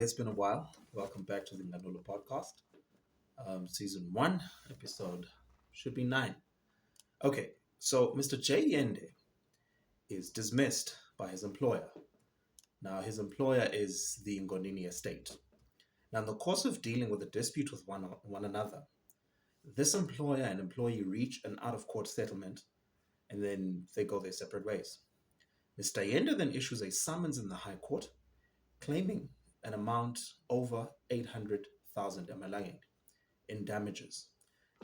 It's been a while. Welcome back to the Nkantolo podcast. Season 1, episode should be 9. Okay, so Mr. J. Yende is dismissed by his employer. Now, his employer is the Ngonini Estate. Now, in the course of dealing with a dispute with one another, this employer and employee reach an out of court settlement and then they go their separate ways. Mr. Yende then issues a summons in the High Court claiming an amount over 800,000 Mln in damages.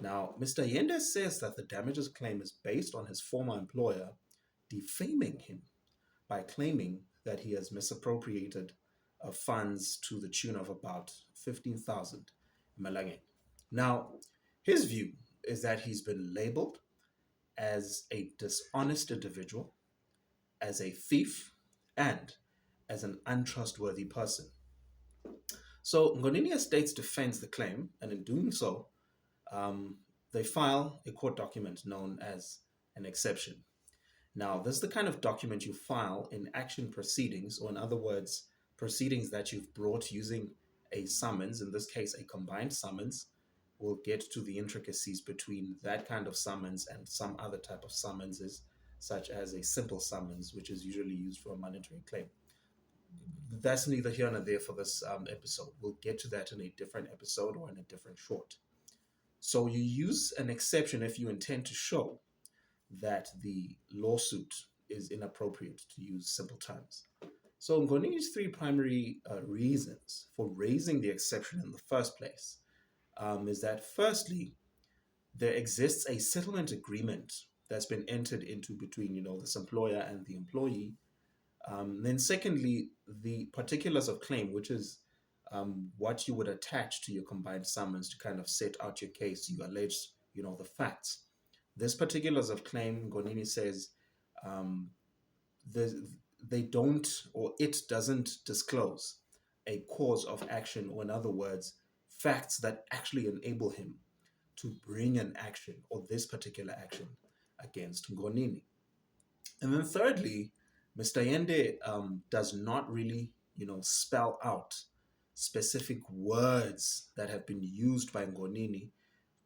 Now, Mr. Yende says that the damages claim is based on his former employer defaming him by claiming that he has misappropriated funds to the tune of about 15,000 Mln. Now, his view is that he's been labeled as a dishonest individual, as a thief, and as an untrustworthy person. So Ngonini Estates defends the claim, and in doing so, they file a court document known as an exception. Now, this is the kind of document you file in action proceedings, or in other words, proceedings that you've brought using a summons, in this case, a combined summons. We'll get to the intricacies between that kind of summons and some other type of summonses, such as a simple summons, which is usually used for a monetary claim. That's neither here nor there for this episode. We'll get to that in a different episode or in a different short. So you use an exception if you intend to show that the lawsuit is inappropriate, to use simple terms. So Ngonini's three primary reasons for raising the exception in the first place is that firstly, there exists a settlement agreement that's been entered into between this employer and the employee. Then secondly, the particulars of claim, which is what you would attach to your combined summons to kind of set out your case. You allege, the facts. This particulars of claim, Ngonini says, they don't, or it doesn't disclose a cause of action, or in other words, facts that actually enable him to bring an action or this particular action against Ngonini. And then thirdly, Mr. Yende does not really, spell out specific words that have been used by Ngonini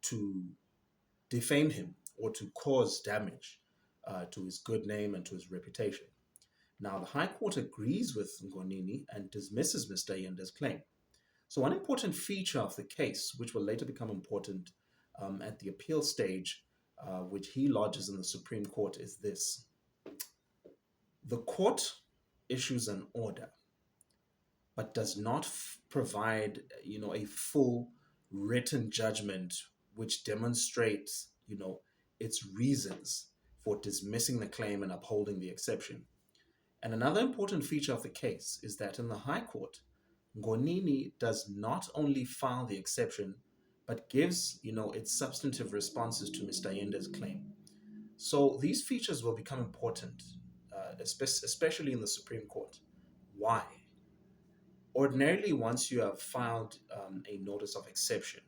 to defame him or to cause damage to his good name and to his reputation. Now, the High Court agrees with Ngonini and dismisses Mr. Yende's claim. So one important feature of the case, which will later become important at the appeal stage, which he lodges in the Supreme Court, is this. The court issues an order, but does not provide, a full written judgment which demonstrates, its reasons for dismissing the claim and upholding the exception. And another important feature of the case is that in the High Court, Ngonini does not only file the exception, but gives, its substantive responses to Mr. Yende's claim. So these features will become important, especially in the Supreme Court. Why? Ordinarily, once you have filed a notice of exception,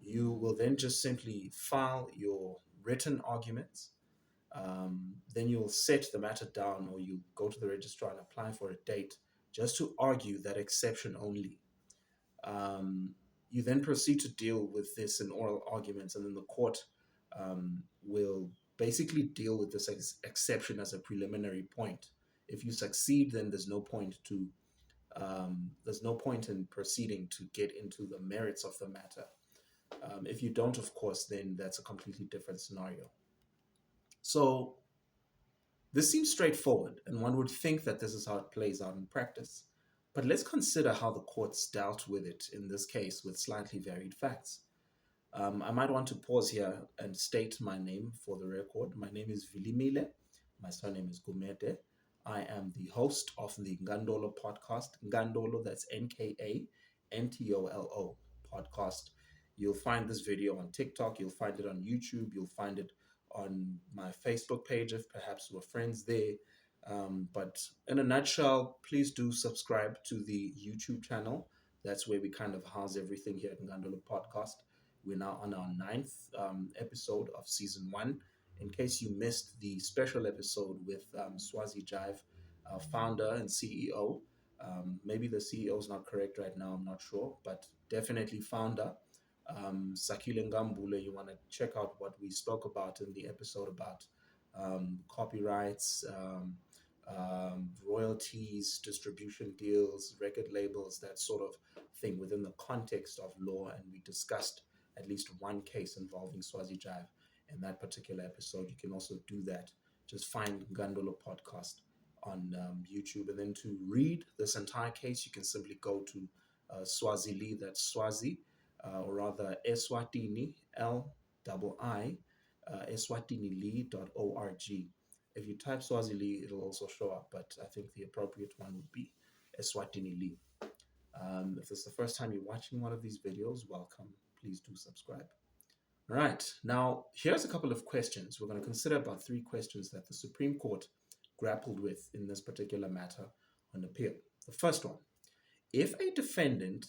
you will then just simply file your written arguments. Then you'll set the matter down, or you go to the registrar and apply for a date just to argue that exception only. You then proceed to deal with this in oral arguments, and then the court will basically deal with this exception as a preliminary point. If you succeed, then there's no point in proceeding to get into the merits of the matter. If you don't, of course, then that's a completely different scenario. So this seems straightforward, and one would think that this is how it plays out in practice. But let's consider how the courts dealt with it in this case with slightly varied facts. I might want to pause here and state my name for the record. My name is Vilimile. My surname is Gumede. I am the host of the Nkantolo podcast. Nkantolo, that's Nkantolo podcast. You'll find this video on TikTok. You'll find it on YouTube. You'll find it on my Facebook page if perhaps we're friends there. But in a nutshell, please do subscribe to the YouTube channel. That's where we kind of house everything here at Nkantolo podcast. We're now on our 9th episode of season 1. In case you missed the special episode with Swazi Jive, our founder and CEO, Maybe the CEO is not correct right now, I'm not sure, but definitely founder. Sakile Ngambule, you want to check out what we spoke about in the episode about copyrights, royalties, distribution deals, record labels, that sort of thing within the context of law. And we discussed at least one case involving Swazi Jive in that particular episode. You can also do that. Just find Ngandolo podcast on YouTube. And then to read this entire case, you can simply go to Swazili, that's Swazi, or rather Eswatini, Lii, eswatinili.org. If you type Swazili, it'll also show up, but I think the appropriate one would be Eswatini. If this is the first time you're watching one of these videos, welcome. Please do subscribe. All right, now here's a couple of questions. We're going to consider about 3 questions that the Supreme Court grappled with in this particular matter on appeal. The first one, if a defendant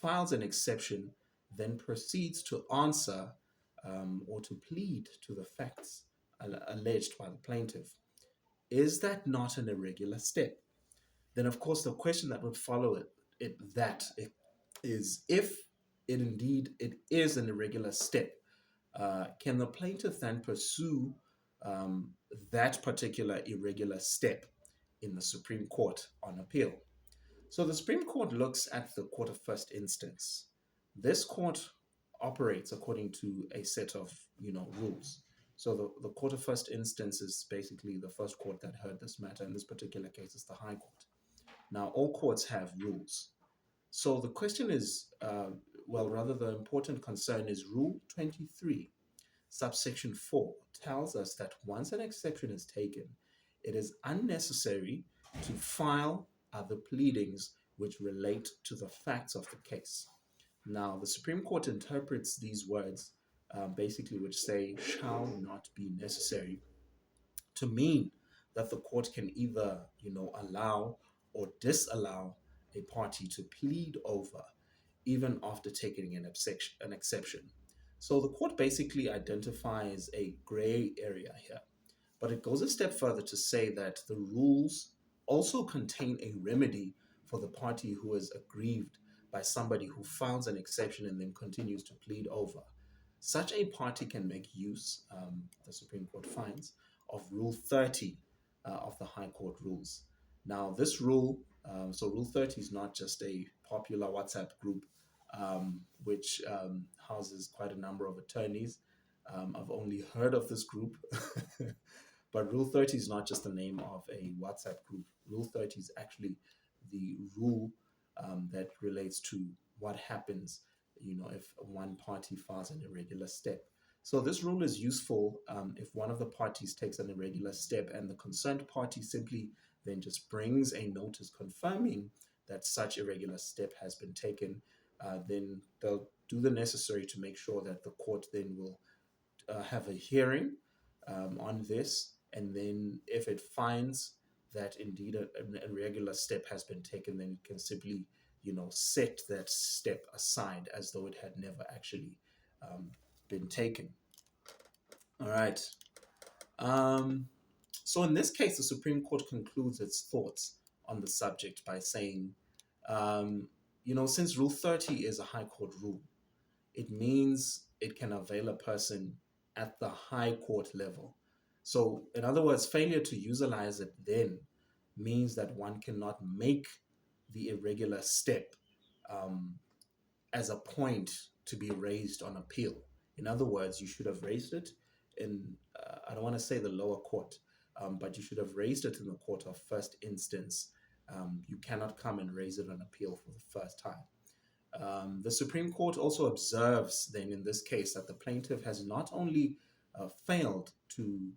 files an exception, then proceeds to answer or to plead to the facts alleged by the plaintiff, is that not an irregular step? Then, of course, the question that would follow it is, if it is an irregular step, can the plaintiff then pursue that particular irregular step in the Supreme Court on appeal? So the Supreme Court looks at the court of first instance. This court operates according to a set of rules. So the court of first instance is basically the first court that heard this matter. In this particular case, it's the High Court. Now, all courts have rules. So the question is, the important concern is Rule 23, subsection 4, tells us that once an exception is taken, it is unnecessary to file other pleadings which relate to the facts of the case. Now, the Supreme Court interprets these words, basically, which say shall not be necessary, to mean that the court can either, allow or disallow a party to plead over, even after taking an exception. So the court basically identifies a gray area here, but it goes a step further to say that the rules also contain a remedy for the party who is aggrieved by somebody who files an exception and then continues to plead over. Such a party can make use, the Supreme Court finds, of Rule 30 of the High Court rules. Now, this rule, so Rule 30 is not just a popular WhatsApp group, which houses quite a number of attorneys. I've only heard of this group, but Rule 30 is not just the name of a WhatsApp group. Rule 30 is actually the rule that relates to what happens, if one party files an irregular step. So this rule is useful if one of the parties takes an irregular step and the concerned party simply then just brings a notice confirming that such irregular step has been taken. Then they'll do the necessary to make sure that the court then will have a hearing on this. And then if it finds that indeed an irregular step has been taken, then it can simply, set that step aside as though it had never actually been taken. All right. So in this case, the Supreme Court concludes its thoughts on the subject by saying, since Rule 30 is a High Court rule, it means it can avail a person at the High Court level. So, in other words, failure to utilize it then means that one cannot make the irregular step as a point to be raised on appeal. In other words, you should have raised it in, I don't want to say the lower court, but you should have raised it in the court of first instance. You cannot come and raise it on appeal for the first time. The Supreme Court also observes then in this case that the plaintiff has not only failed to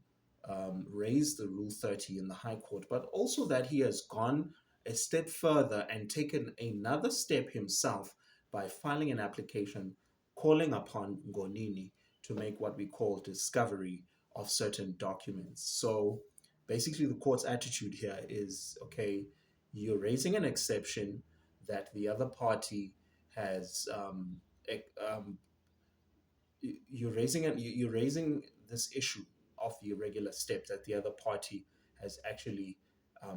raise the Rule 30 in the High Court, but also that he has gone a step further and taken another step himself by filing an application calling upon Ngonini to make what we call discovery of certain documents. So basically the court's attitude here is, okay, you're raising an exception that the other party has, you're raising this issue of the irregular step that the other party has actually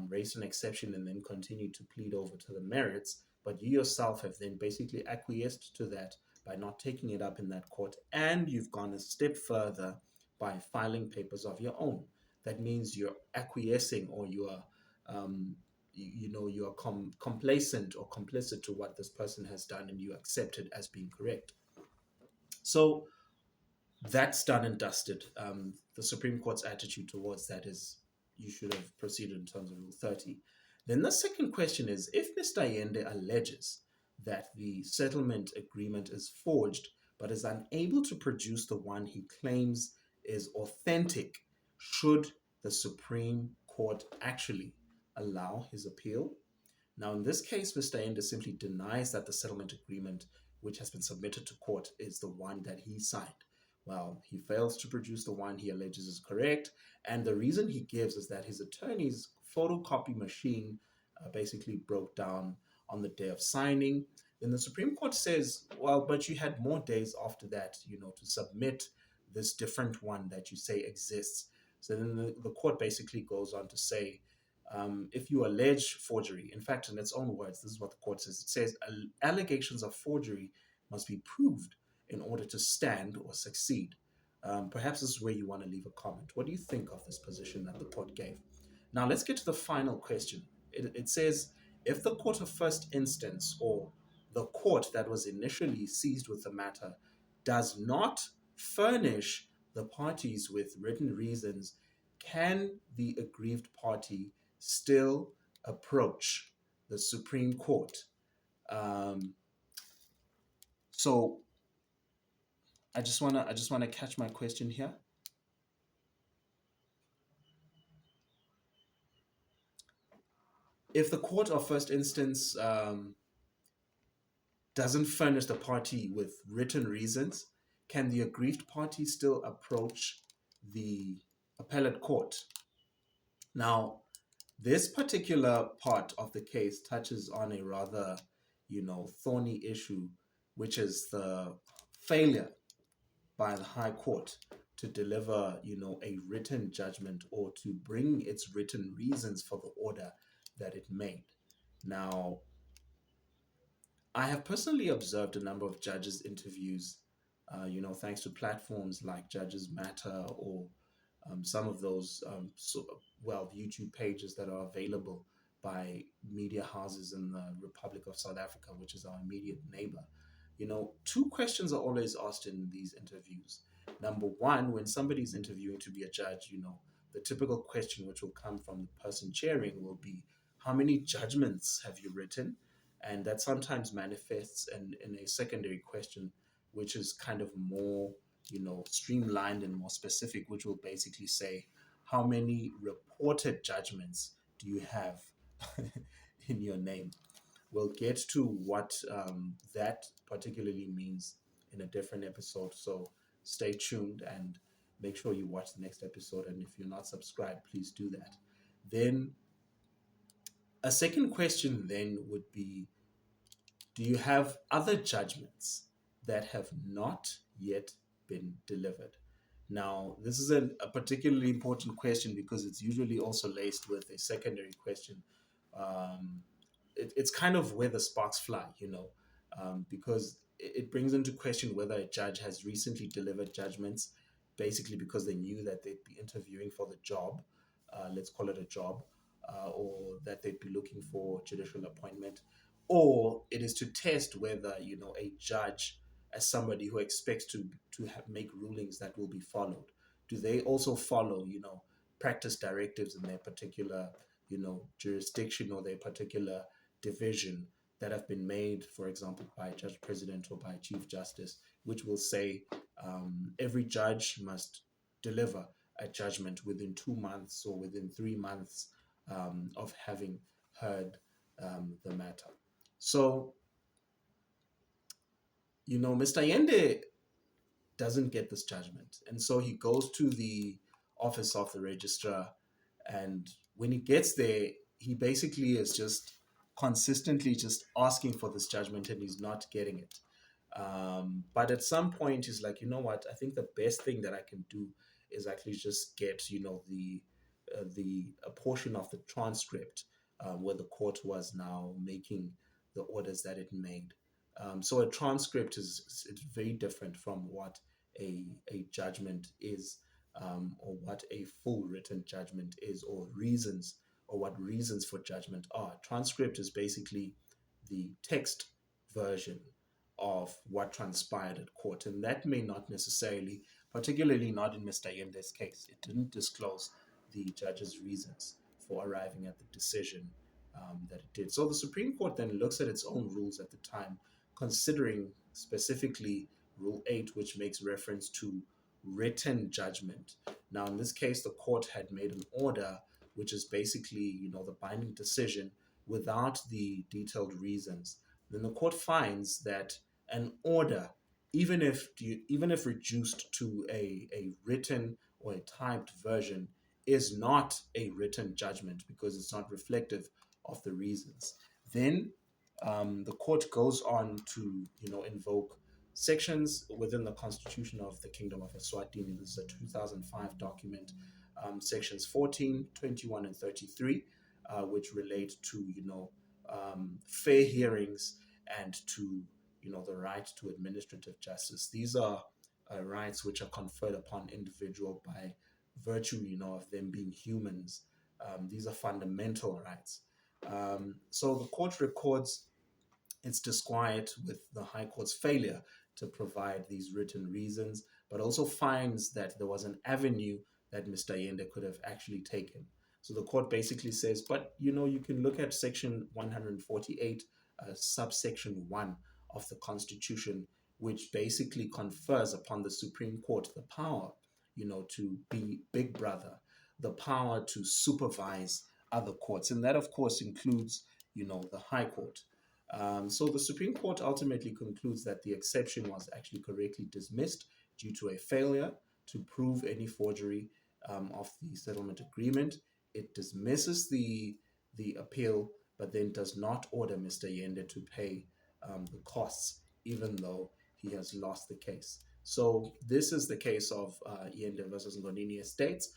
raised an exception and then continued to plead over to the merits, but you yourself have then basically acquiesced to that by not taking it up in that court, and you've gone a step further by filing papers of your own. That means you're acquiescing, or you are, you are complacent or complicit to what this person has done, and you accept it as being correct. So that's done and dusted. The Supreme Court's attitude towards that is you should have proceeded in terms of Rule 30. Then the second question is, if Mr. Yende alleges that the settlement agreement is forged but is unable to produce the one he claims is authentic, should the Supreme Court actually allow his appeal? Now, in this case, Mr. Yende simply denies that the settlement agreement which has been submitted to court is the one that he signed. Well, he fails to produce the one he alleges is correct, and the reason he gives is that his attorney's photocopy machine basically broke down on the day of signing. Then the Supreme Court says, well, but you had more days after that, to submit this different one that you say exists. So then the court basically goes on to say, if you allege forgery, in fact, in its own words, this is what the court says. It says allegations of forgery must be proved in order to stand or succeed. Perhaps this is where you want to leave a comment. What do you think of this position that the court gave? Now, let's get to the final question. It says, if the court of first instance, or the court that was initially seized with the matter, does not furnish the parties with written reasons, can the aggrieved party still approach the Supreme Court? So I just wanna catch my question here. If the court of first instance doesn't furnish the party with written reasons, can the aggrieved party still approach the appellate court? Now, this particular part of the case touches on a rather, thorny issue, which is the failure by the High Court to deliver, a written judgment, or to bring its written reasons for the order that it made. Now, I have personally observed a number of judges' interviews, thanks to platforms like Judges Matter, or some of those, YouTube pages that are available by media houses in the Republic of South Africa, which is our immediate neighbor. Two questions are always asked in these interviews. Number one, when somebody's interviewing to be a judge, the typical question which will come from the person chairing will be, how many judgments have you written? And that sometimes manifests in a secondary question, which is kind of more, streamlined and more specific, which will basically say, how many reported judgments do you have in your name? We'll get to what that particularly means in a different episode. So stay tuned and make sure you watch the next episode. And if you're not subscribed, please do that. Then a second question then would be, do you have other judgments that have not yet been delivered? Now, this is a particularly important question because it's usually also laced with a secondary question. It's kind of where the sparks fly, because it brings into question whether a judge has recently delivered judgments, basically because they knew that they'd be interviewing for the job, let's call it a job, or that they'd be looking for judicial appointment, or it is to test whether, a judge, as somebody who expects to make rulings that will be followed, do they also follow, practice directives in their particular, jurisdiction or their particular division that have been made, for example, by a judge president or by a chief justice, which will say every judge must deliver a judgment within 2 months or within 3 months of having heard the matter. So, Mr. Yende doesn't get this judgment. And so he goes to the office of the registrar. And when he gets there, he basically is just consistently just asking for this judgment, and he's not getting it. But at some point, he's like, you know what? I think the best thing that I can do is actually just get, the a portion of the transcript where the court was now making the orders that it made. So a transcript is it's very different from what a judgment is, or what a full written judgment is, or reasons, or what reasons for judgment are. Transcript is basically the text version of what transpired at court, and that may not necessarily, particularly not in Mr. Yende's case, it didn't disclose the judge's reasons for arriving at the decision that it did. So the Supreme Court then looks at its own rules at the time, considering specifically Rule 8, which makes reference to written judgment. Now, in this case, the court had made an order, which is basically, the binding decision without the detailed reasons. Then the court finds that an order, even if reduced to a written or a typed version, is not a written judgment because it's not reflective of the reasons. Then the court goes on to invoke sections within the Constitution of the Kingdom of Eswatini. This is a 2005 document, sections 14, 21, and 33, which relate to fair hearings and to the right to administrative justice. These are rights which are conferred upon individual by virtue of them being humans. These are fundamental rights. So the court records its disquiet with the High Court's failure to provide these written reasons, but also finds that there was an avenue that Mr. Yende could have actually taken. So the court basically says, but you can look at section 148, subsection 1 of the Constitution, which basically confers upon the Supreme Court the power, to be big brother, the power to supervise other courts. And that, of course, includes, the High Court. So the Supreme Court ultimately concludes that the exception was actually correctly dismissed due to a failure to prove any forgery of the settlement agreement. It dismisses the appeal, but then does not order Mr. Yende to pay the costs, even though he has lost the case. So this is the case of Yende versus Ngonini Estates.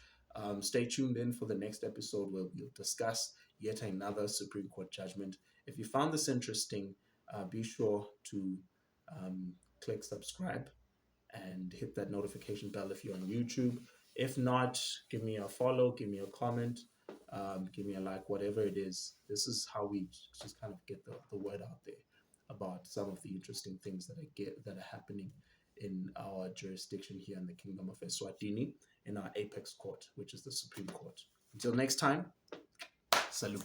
Stay tuned in for the next episode where we'll discuss yet another Supreme Court judgment. If you found this interesting, be sure to click subscribe and hit that notification bell if you're on YouTube. If not, give me a follow, give me a comment, give me a like, whatever it is. This is how we just kind of get the word out there about some of the interesting things that are happening in our jurisdiction here in the Kingdom of Eswatini, in our apex court, which is the Supreme Court. Until next time, salute.